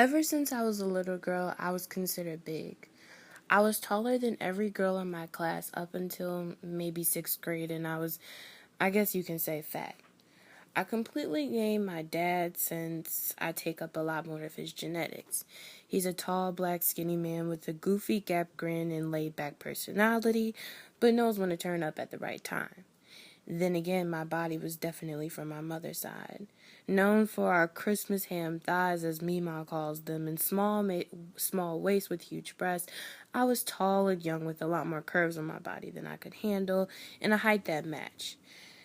Ever since I was a little girl, I was considered big. I was taller than every girl in my class up until maybe sixth grade, and I guess you can say, fat. I completely gained my dad since I take up a lot more of his genetics. He's a tall, black, skinny man with a goofy gap grin and laid back personality, but knows when to turn up at the right time. Then again, my body was definitely from my mother's side. Known for our Christmas ham thighs, as Mima calls them, and small waist with huge breasts, I was tall and young with a lot more curves on my body than I could handle, and a height that matched.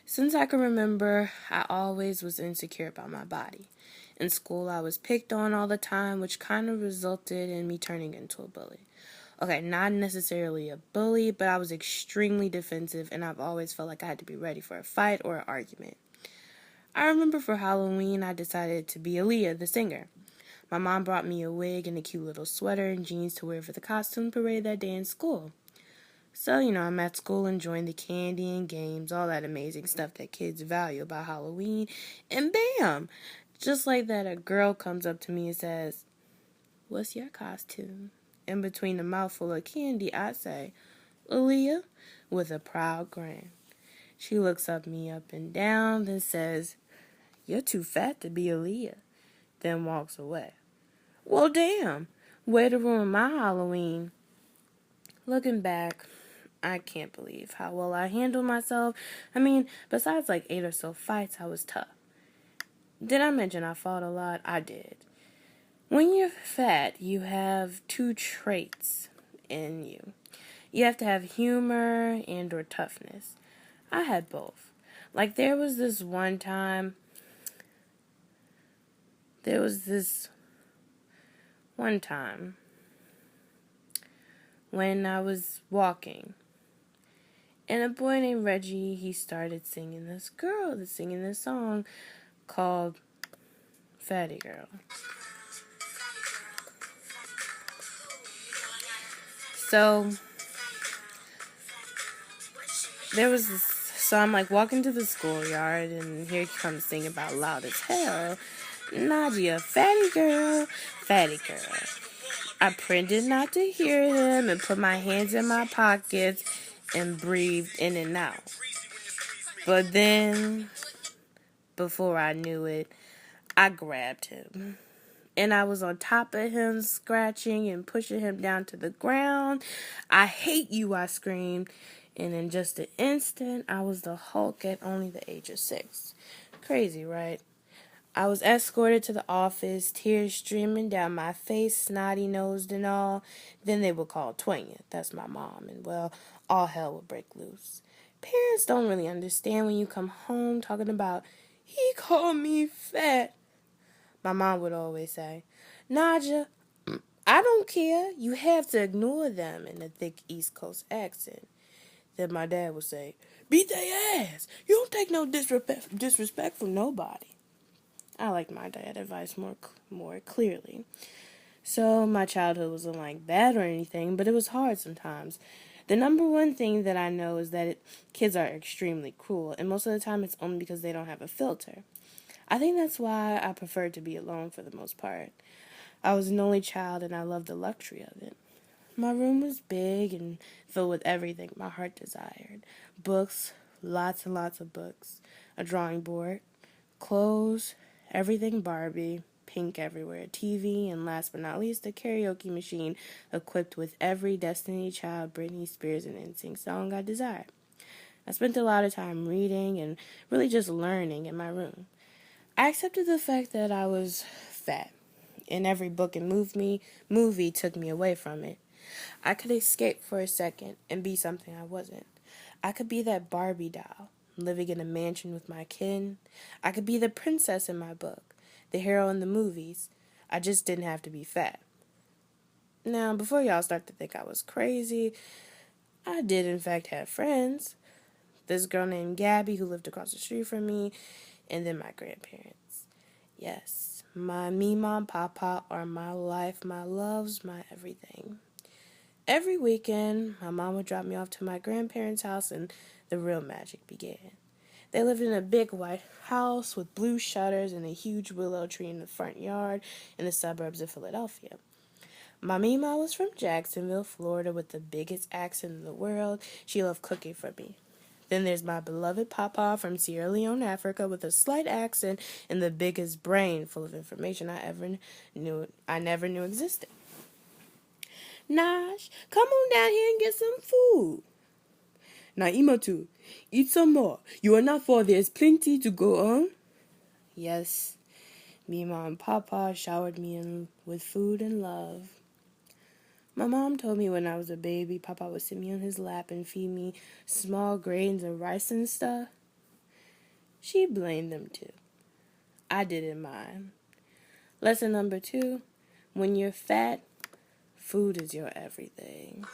Since I can remember, I always was insecure about my body. In school, I was picked on all the time, which kind of resulted in me turning into a bully. Okay, not necessarily a bully, but I was extremely defensive, and I've always felt like I had to be ready for a fight or an argument. I remember for Halloween, I decided to be Aaliyah, the singer. My mom brought me a wig and a cute little sweater and jeans to wear for the costume parade that day in school. So, I'm at school enjoying the candy and games, all that amazing stuff that kids value about Halloween, and bam! Just like that, a girl comes up to me and says, "What's your costume?" In between a mouthful of candy, I say, "Aaliyah," with a proud grin. She looks me up and down, then says, "You're too fat to be Aaliyah," then walks away. Well, damn, way to ruin my Halloween. Looking back, I can't believe how well I handled myself. Besides like 8 or so fights, I was tough. Did I mention I fought a lot? I did. When you're fat, you have two traits in you. You have to have humor and or toughness. I had both. Like there was this one time when I was walking, and a boy named Reggie, he started singing this song called Fatty Girl. So so I'm like walking to the schoolyard, and here he comes singing about loud as hell. Niaja, fatty girl, fatty girl. I pretended not to hear him and put my hands in my pockets and breathed in and out. But then, before I knew it, I grabbed him. And I was on top of him, scratching and pushing him down to the ground. "I hate you," I screamed. And in just an instant, I was the Hulk at only the age of 6. Crazy, right? I was escorted to the office, tears streaming down my face, snotty-nosed and all. Then they would call Tonya, that's my mom, and well, all hell would break loose. Parents don't really understand when you come home talking about, "He called me fat." My mom would always say, "Naja, I don't care. You have to ignore them," in a thick East Coast accent. Then my dad would say, "Beat their ass. You don't take no disrespect from nobody." I liked my dad's advice more clearly. So my childhood wasn't like bad or anything, but it was hard sometimes. The number one thing that I know is that kids are extremely cruel, and most of the time it's only because they don't have a filter. I think that's why I preferred to be alone for the most part. I was an only child, and I loved the luxury of it. My room was big and filled with everything my heart desired. Books, lots and lots of books. A drawing board, clothes, everything Barbie, pink everywhere, TV, and last but not least, a karaoke machine equipped with every Destiny Child, Britney Spears, and NSYNC song I desired. I spent a lot of time reading and really just learning in my room. I accepted the fact that I was fat, and every book and movie took me away from it. I could escape for a second and be something I wasn't. I could be that Barbie doll, living in a mansion with my kin. I could be the princess in my book, the hero in the movies. I just didn't have to be fat. Now, before y'all start to think I was crazy, I did in fact have friends. This girl named Gabby who lived across the street from me, and then my grandparents. Yes, my mom, papa are my life, my loves, my everything. Every weekend, my mom would drop me off to my grandparents' house, and the real magic began. They lived in a big white house with blue shutters and a huge willow tree in the front yard in the suburbs of Philadelphia. My Mima was from Jacksonville, Florida, with the biggest accent in the world. She loved cooking for me. Then there's my beloved Papa from Sierra Leone, Africa, with a slight accent and the biggest brain full of information I never knew existed. Nash, come on down here and get some food. Naima too. Eat some more. You are not full. There's plenty to go on. Yes, Mima and Papa showered me with food and love. My mom told me when I was a baby, Papa would sit me on his lap and feed me small grains of rice and stuff. She blamed them too. I didn't mind. Lesson number 2, when you're fat, food is your everything.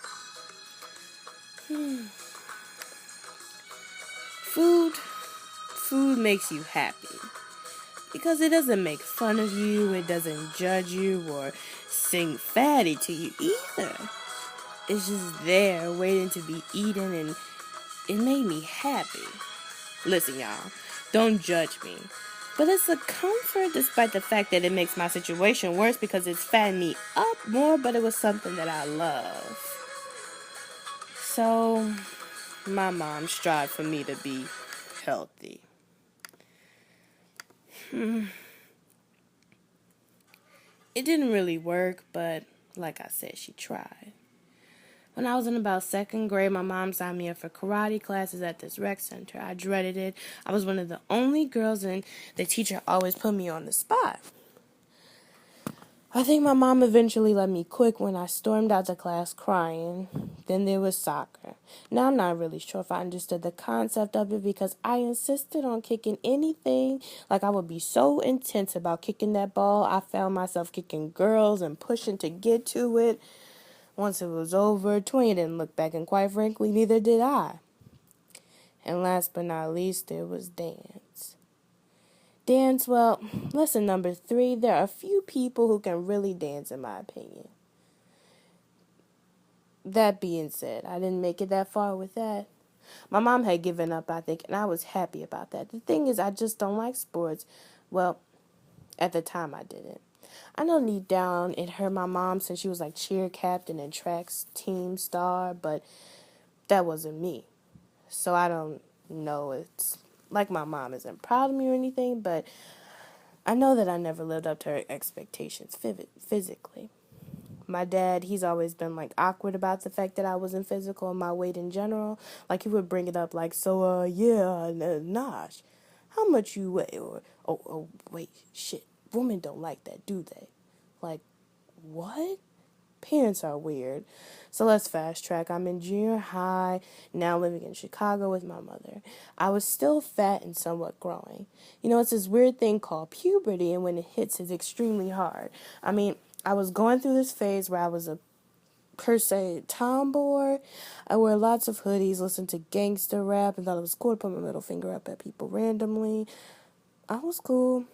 Food makes you happy. Because it doesn't make fun of you, it doesn't judge you, or sing fatty to you either. It's just there waiting to be eaten, and it made me happy. Listen, y'all, don't judge me. But it's a comfort despite the fact that it makes my situation worse because it's fattened me up more, but it was something that I love. So, my mom strived for me to be healthy. It didn't really work, but like I said, she tried. When I was in about 2nd grade, my mom signed me up for karate classes at this rec center. I dreaded it. I was one of the only girls, and the teacher always put me on the spot. I think my mom eventually let me quit when I stormed out to class crying. Then there was soccer. Now I'm not really sure if I understood the concept of it because I insisted on kicking anything. Like I would be so intense about kicking that ball, I found myself kicking girls and pushing to get to it. Once it was over, Toya didn't look back, and quite frankly, neither did I. And last but not least, there was dance. Dance, well, lesson number 3, there are a few people who can really dance, in my opinion. That being said, I didn't make it that far with that. My mom had given up, I think, and I was happy about that. The thing is, I just don't like sports. Well, at the time, I didn't. I know deep down it hurt my mom since she was like cheer captain and track's team star, but that wasn't me. So I don't know. It's like my mom isn't proud of me or anything, but I know that I never lived up to her expectations physically. My dad, he's always been like awkward about the fact that I wasn't physical and my weight in general. Like he would bring it up like, so Nosh, how much you weigh? Or, wait, shit, women don't like that, do they? Like, what? Parents are weird. So let's fast track. I'm in junior high, now living in Chicago with my mother. I was still fat and somewhat growing. You know, it's this weird thing called puberty, and when it hits, it's extremely hard. I mean, I was going through this phase where I was a per se tomboy. I wore lots of hoodies, listened to gangster rap, and thought it was cool to put my middle finger up at people randomly. I was cool.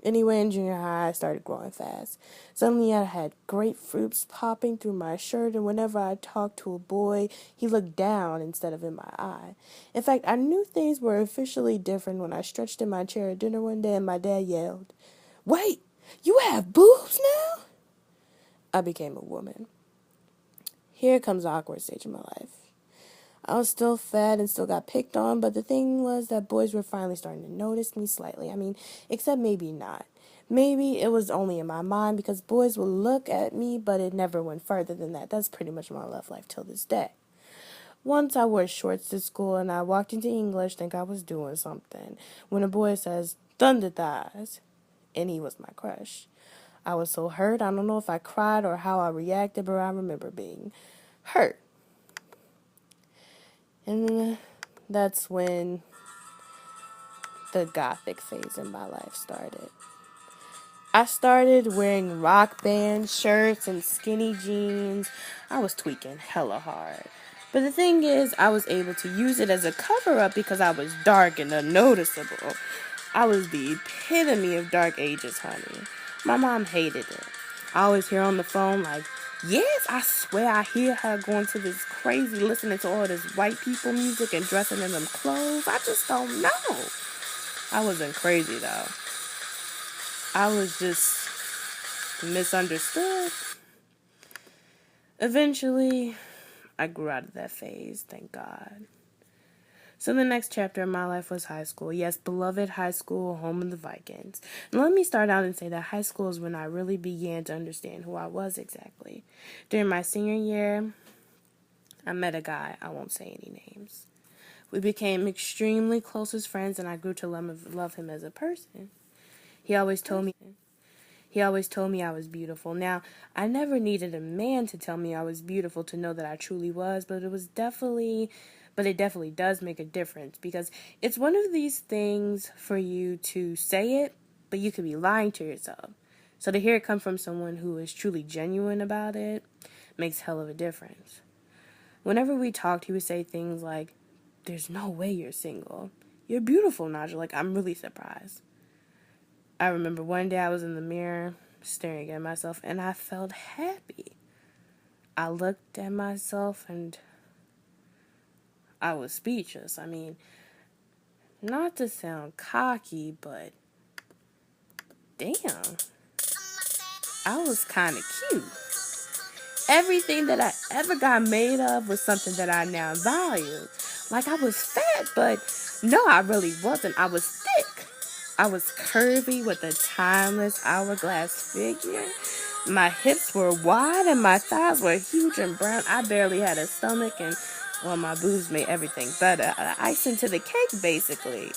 Anyway, in junior high, I started growing fast. Suddenly, I had grapefruits popping through my shirt, and whenever I talked to a boy, he looked down instead of in my eye. In fact, I knew things were officially different when I stretched in my chair at dinner one day, and my dad yelled, "Wait, you have boobs now?" I became a woman. Here comes the awkward stage of my life. I was still fat and still got picked on, but the thing was that boys were finally starting to notice me slightly. I mean, except maybe not. Maybe it was only in my mind because boys would look at me, but it never went further than that. That's pretty much my love life till this day. Once I wore shorts to school and I walked into English, think I was doing something, when a boy says, "Thunder thighs," and he was my crush. I was so hurt, I don't know if I cried or how I reacted, but I remember being hurt. And that's when the gothic phase in my life started. I started wearing rock band shirts and skinny jeans. I was tweaking hella hard. But the thing is, I was able to use it as a cover-up because I was dark and unnoticeable. I was the epitome of dark ages, honey. My mom hated it. I always hear on the phone like, Yes, I swear I hear her going to this crazy, listening to all this white people music and dressing in them clothes. I just don't know. I wasn't crazy though. I was just misunderstood. Eventually, I grew out of that phase, thank God. So the next chapter of my life was high school. Yes, beloved high school, home of the Vikings. And let me start out and say that high school is when I really began to understand who I was exactly. During my senior year, I met a guy. I won't say any names. We became extremely close as friends, and I grew to love him as a person. He always told me I was beautiful. Now, I never needed a man to tell me I was beautiful to know that I truly was, but it definitely does make a difference, because it's one of these things for you to say it, but you could be lying to yourself. So to hear it come from someone who is truly genuine about it makes hell of a difference. Whenever we talked, he would say things like, "There's no way you're single. You're beautiful, Niaja. Like, I'm really surprised." I remember one day I was in the mirror staring at myself and I felt happy. I looked at myself and I was speechless. I mean, not to sound cocky, but damn, I was kind of cute. Everything that I ever got made of was something that I now value. Like, I was fat, but no, I really wasn't. I was thick. I was curvy with a timeless hourglass figure. My hips were wide and my thighs were huge and brown. I barely had a stomach, and well, my boobs made everything better. Icing to the cake, basically.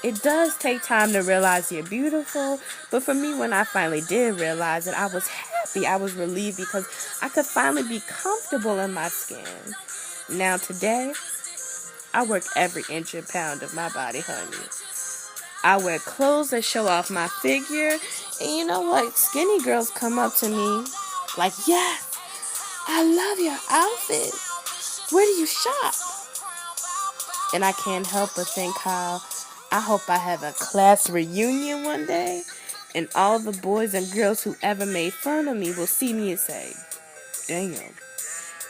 It does take time to realize you're beautiful, but for me, when I finally did realize it, I was happy. I was relieved because I could finally be comfortable in my skin. Now today, I work every inch and pound of my body, honey. I wear clothes that show off my figure, and you know what? Skinny girls come up to me like, "Yes, I love your outfit. Where do you shop?" And I can't help but think how I hope I have a class reunion one day, and all the boys and girls who ever made fun of me will see me and say, "Damn."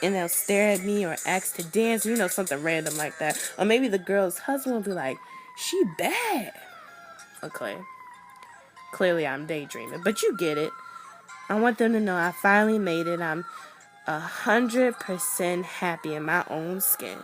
And they'll stare at me or ask to dance, something random like that. Or maybe the girl's husband will be like, "She bad." Okay. Clearly I'm daydreaming, but you get it. I want them to know I finally made it. I'm 100% happy in my own skin.